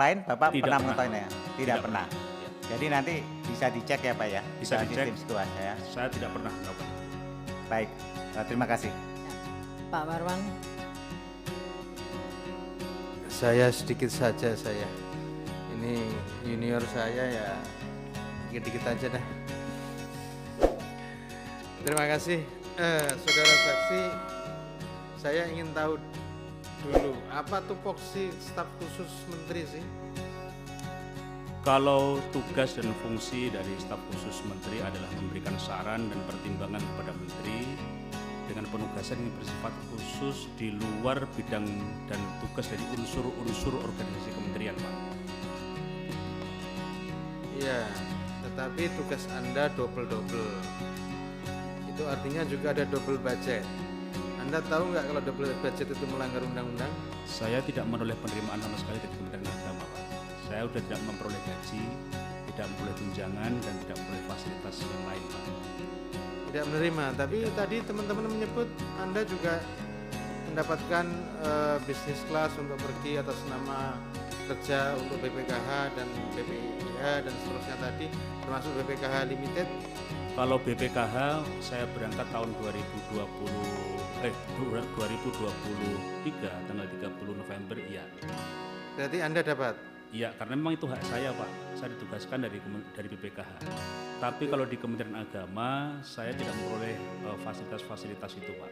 lain Bapak Tidak pernah pernah. mengetahuinya? Tidak pernah. Ya. Jadi nanti bisa dicek ya Pak ya? Bisa di dicek. tim situasi ya. Saya tidak pernah melakukan itu. Baik, terima kasih. Pak Marwan. Saya sedikit saja saya. Ini junior saya ya dikit-dikit aja dah. Terima kasih. Saudara saksi, saya ingin tahu dulu apa tupoksi staf khusus menteri sih? Kalau tugas dan fungsi dari staf khusus menteri adalah memberikan saran dan pertimbangan kepada menteri dengan penugasan yang bersifat khusus di luar bidang dan tugas dari unsur-unsur organisasi kementerian, Pak. Iya, tetapi tugas Anda double-double. Itu artinya juga ada double budget. Anda tahu nggak kalau double budget itu melanggar undang-undang? Saya tidak menoleh penerimaan sama sekali dari Kementerian Agama, Pak. Saya sudah tidak memperoleh gaji, tidak memperoleh tunjangan, dan tidak memperoleh fasilitas yang lain, Pak. Tidak menerima, tapi tadi teman-teman menyebut Anda juga mendapatkan bisnis kelas untuk pergi atas nama kerja untuk BPKH dan BPIH dan seterusnya tadi, termasuk BPKH Limited. Kalau BPKH saya berangkat tahun 2023 tanggal 30 November, iya. Berarti Anda dapat? Iya, karena memang itu hak saya, Pak. Saya ditugaskan dari BPKH. Tapi kalau di Kementerian Agama saya tidak memperoleh fasilitas-fasilitas itu, Pak.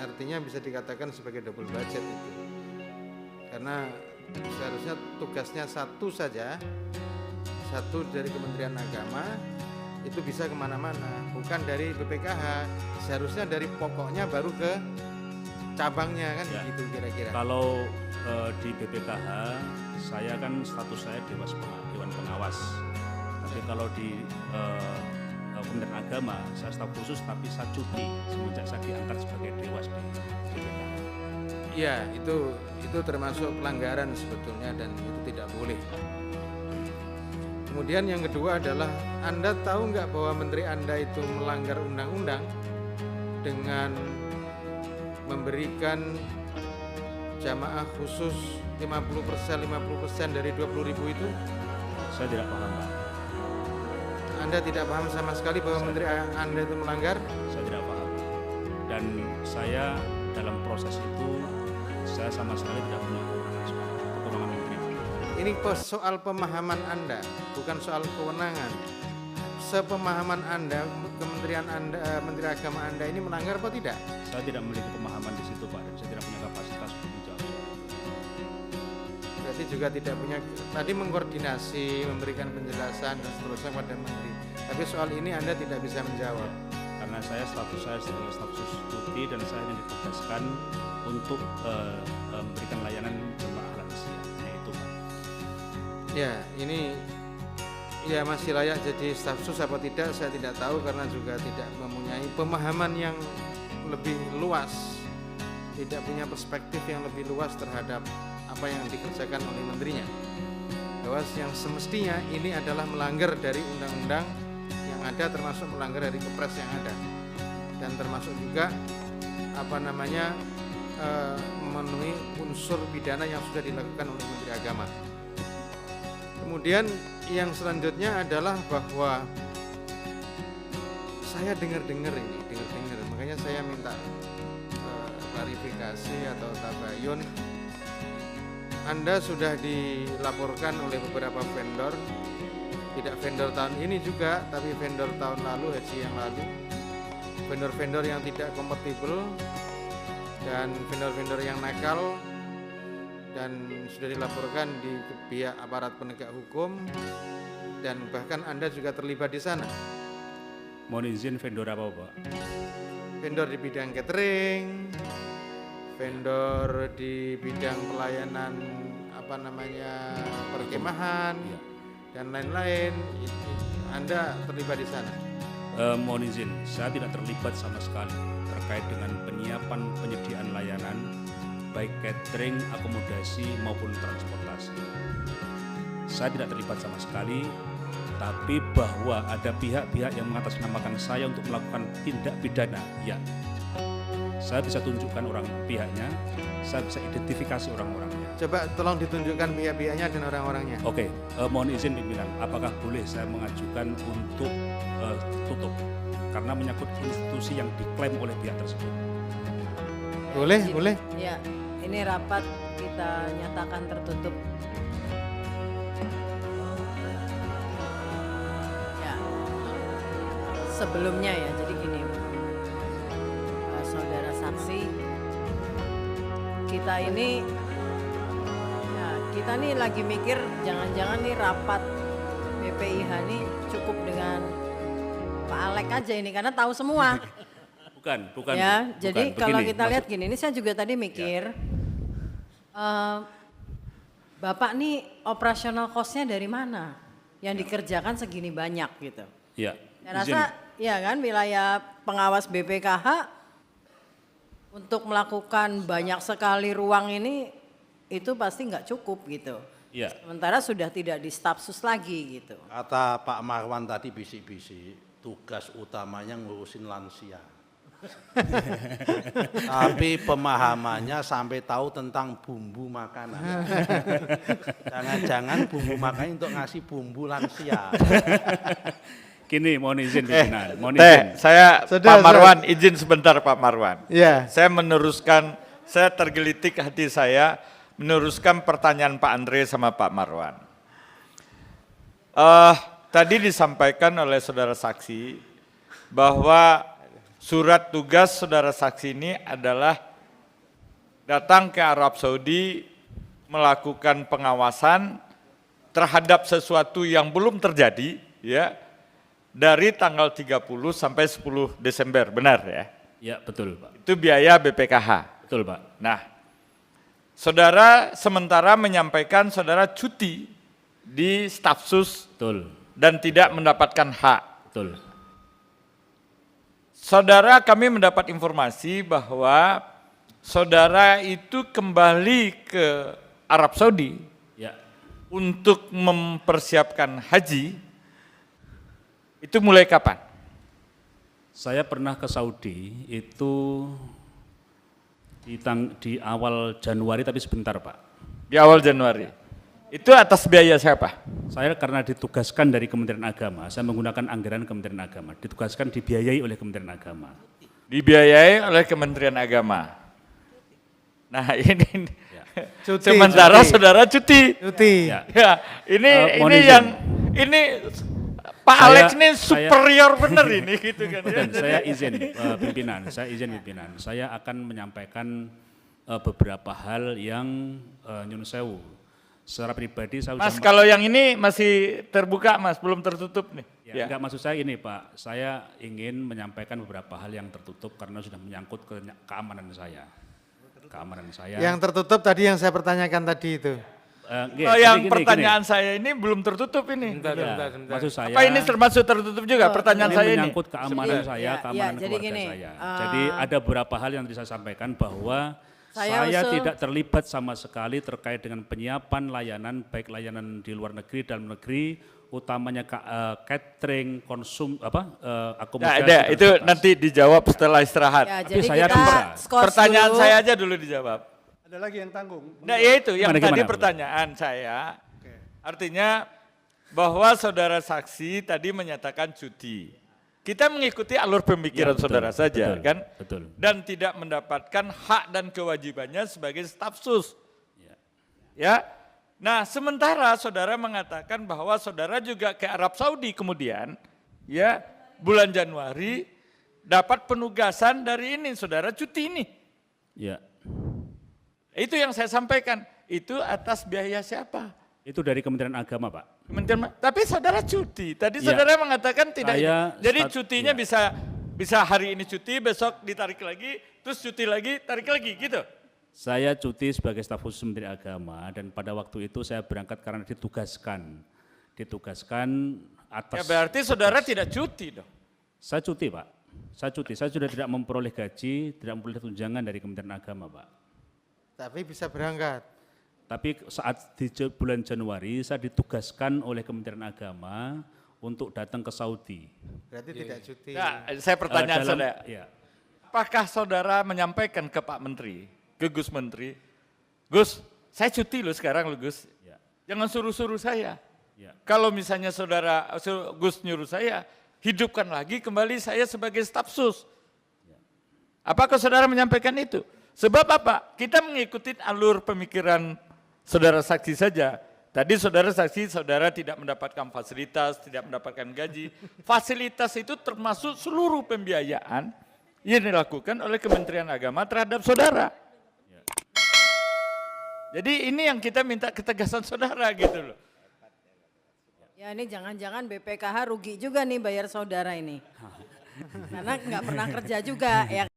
Artinya bisa dikatakan sebagai double budget itu. Karena seharusnya tugasnya satu saja, satu dari Kementerian Agama, itu bisa kemana-mana, bukan dari BPKH. Seharusnya dari pokoknya baru ke cabangnya kan, Ya. begitu kira-kira. Kalau di BPKH saya kan status saya Dewan Pengawas. Tapi kalau di Kementerian Agama saya staf khusus, tapi saya cuti semenjak saya diangkat sebagai dewas di BPKH. Iya, itu termasuk pelanggaran sebetulnya dan itu tidak boleh. Kemudian yang kedua adalah Anda tahu nggak bahwa menteri Anda itu melanggar undang-undang dengan memberikan jamaah khusus 50% dari 20.000 itu? Saya tidak paham, Pak. Anda tidak paham sama sekali bahwa menteri Anda itu melanggar? Saya tidak paham. Dan saya dalam proses itu saya sama sekali tidak punya kewenangan menteri. Ini soal pemahaman Anda, bukan soal kewenangan. Sepemahaman Anda, kementerian Anda, Menteri Agama Anda ini melanggar apa tidak? Saya tidak memiliki pemahaman di situ, Pak, dan saya tidak punya kapasitas untuk menjawab soal itu. Berarti juga tidak punya, tadi mengkoordinasi, memberikan penjelasan dan seterusnya pada menteri. Tapi soal ini Anda tidak bisa menjawab. Karena status saya sebagai staf khusus cuti dan saya hanya ditugaskan untuk memberikan layanan jemaah lansia, itu, Pak. Ya, ini ya masih layak jadi staf khusus apa tidak saya tidak tahu karena juga tidak mempunyai pemahaman yang lebih luas, tidak punya perspektif yang lebih luas terhadap apa yang dikerjakan oleh menterinya. Bahwa yang semestinya ini adalah melanggar dari undang-undang yang ada, termasuk melanggar dari kepres yang ada, dan termasuk juga memenuhi unsur pidana yang sudah dilakukan oleh Menteri Agama. Kemudian yang selanjutnya adalah bahwa saya dengar-dengar, makanya saya minta klarifikasi atau tabayun. Anda sudah dilaporkan oleh beberapa vendor, tidak vendor tahun ini juga, tapi vendor tahun lalu, haji yang lalu, vendor-vendor yang tidak kompatibel dan vendor-vendor yang nakal, dan sudah dilaporkan di pihak aparat penegak hukum, dan bahkan Anda juga terlibat di sana. Mohon izin, vendor apa, Pak? Vendor di bidang catering, vendor di bidang pelayanan perkemahan, Ya. dan lain-lain. Anda terlibat di sana. Mohon izin, saya tidak terlibat sama sekali terkait dengan penyiapan penyediaan layanan baik catering, akomodasi maupun transportasi. Saya tidak terlibat sama sekali, tapi bahwa ada pihak-pihak yang mengatasnamakan saya untuk melakukan tindak pidana, ya. Saya bisa tunjukkan orang pihaknya, saya bisa identifikasi orang-orangnya. Coba tolong ditunjukkan pihak-pihaknya dan orang-orangnya. Oke, mohon izin pimpinan, apakah boleh saya mengajukan untuk tutup karena menyangkut institusi yang diklaim oleh pihak tersebut? Boleh, Izin. boleh. Ya, ini rapat kita nyatakan tertutup. Ya, sebelumnya ya, jadi gini, saudara saksi, kita ini lagi mikir jangan-jangan nih rapat BPIH nih cukup dengan Pak Alek aja ini karena tahu semua. Bukan. Ya, bukan. jadi kalau Begini, kita lihat gini, ini saya juga tadi mikir, Bapak nih operasional cost-nya dari mana? Yang dikerjakan segini banyak gitu. Ya, Saya rasa, ya kan, wilayah pengawas BPKH untuk melakukan banyak sekali ruang ini, itu pasti nggak cukup gitu. Ya. Sementara sudah tidak di stafsus lagi gitu. Kata Pak Marwan tadi bisik-bisik, tugas utamanya ngurusin lansia. Tapi pemahamannya sampai tahu tentang bumbu makanan. Jangan-jangan bumbu makanan untuk ngasih bumbu lansia. Gini, mohon izin pimpinan, mohon Teh, izin. saya Sudah, Pak Marwan, izin sebentar Pak Marwan. Ya, Saya meneruskan, saya tergelitik hati saya meneruskan pertanyaan Pak Andre sama Pak Marwan. Tadi disampaikan oleh saudara saksi bahwa surat tugas saudara saksi ini adalah datang ke Arab Saudi melakukan pengawasan terhadap sesuatu yang belum terjadi, ya, dari tanggal 30 sampai 10 Desember, benar ya? Ya, betul Pak. Itu biaya BPKH. Betul Pak. Nah, saudara sementara menyampaikan saudara cuti di stafsus Betul, dan tidak mendapatkan hak. betul. Saudara, kami mendapat informasi bahwa saudara itu kembali ke Arab Saudi Ya, untuk mempersiapkan haji. Itu mulai kapan? saya pernah ke Saudi itu di awal Januari tapi sebentar Pak. Di awal Januari. Itu atas biaya siapa? Saya karena ditugaskan dari Kementerian Agama, saya menggunakan anggaran Kementerian Agama, ditugaskan dibiayai oleh Kementerian Agama. Dibiayai oleh Kementerian Agama. Nah ini cuti, sementara cuti. saudara cuti. Cuti. Ya. Ya, Mohon ini izin. yang ini Pak Saya- Alex ini saya- superior bener ini gitu kan. Dan saya izin pimpinan, saya akan menyampaikan beberapa hal yang nyun sewu. Secara pribadi saya Mas sudah kalau yang ini masih terbuka Mas, belum tertutup nih. ya, enggak, maksud saya ini Pak, saya ingin menyampaikan beberapa hal yang tertutup karena sudah menyangkut keamanan saya. Keamanan saya. Yang tertutup tadi yang saya pertanyakan tadi itu. Oh, yang pertanyaan saya ini belum tertutup ini. Ya, maksud saya. Apa ini termasuk tertutup juga pertanyaan ini saya ini? menyangkut keamanan saya, Ya, keamanan jadi keluarga gini, saya. Jadi ada beberapa hal yang tadi saya sampaikan bahwa Saya saya usul- tidak terlibat sama sekali terkait dengan penyiapan layanan, baik layanan di luar negeri, dalam negeri, utamanya catering, akomodasi. Nah, itu transportasi. nanti dijawab setelah istirahat. Ya, Tapi jadi saya kita bisa. skors Pertanyaan dulu. saya aja dulu dijawab. Ada lagi yang tanggung. Nah, ya itu yang Gimana, tadi gimana? pertanyaan saya. Artinya bahwa saudara saksi tadi menyatakan cuti. Kita mengikuti alur pemikiran Ya, betul, saudara saja, betul, kan? betul. Dan tidak mendapatkan hak dan kewajibannya sebagai stafsus. Ya. Ya. Nah, sementara saudara mengatakan bahwa saudara juga ke Arab Saudi kemudian, ya, bulan Januari dapat penugasan dari ini, saudara cuti ini. Ya, Itu yang saya sampaikan. Itu atas biaya siapa? itu dari Kementerian Agama, Pak. Tapi saudara cuti. Tadi Ya. saudara mengatakan tidak. Saya Jadi start- cutinya ya. bisa hari ini cuti, besok ditarik lagi, terus cuti lagi, tarik lagi gitu. Saya cuti sebagai staf khusus Menteri Agama dan pada waktu itu saya berangkat karena ditugaskan atas. Ya berarti saudara tidak cuti dong. Saya cuti, Pak. Saya cuti. Saya sudah tidak memperoleh gaji, tidak memperoleh tunjangan dari Kementerian Agama, Pak. Tapi bisa berangkat. Tapi saat di bulan Januari saya ditugaskan oleh Kementerian Agama untuk datang ke Saudi. Berarti tidak cuti. Nah, saya pertanyaan Dalam- saudara. Ya, Apakah saudara menyampaikan ke Pak Menteri ke Gus Menteri, Gus, saya cuti loh sekarang loh Gus, Ya. jangan suruh-suruh saya. Ya. Kalau misalnya Gus nyuruh saya, hidupkan lagi kembali saya sebagai staf sus. Apakah saudara menyampaikan itu? Sebab apa? Kita mengikuti alur pemikiran saudara saksi saja. Tadi saudara saksi, saudara tidak mendapatkan fasilitas, tidak mendapatkan gaji. Fasilitas itu termasuk seluruh pembiayaan yang dilakukan oleh Kementerian Agama terhadap saudara. Jadi ini yang kita minta ketegasan saudara gitu loh. Ya ini jangan-jangan BPKH rugi juga nih bayar saudara ini. Karena nggak pernah kerja juga ya.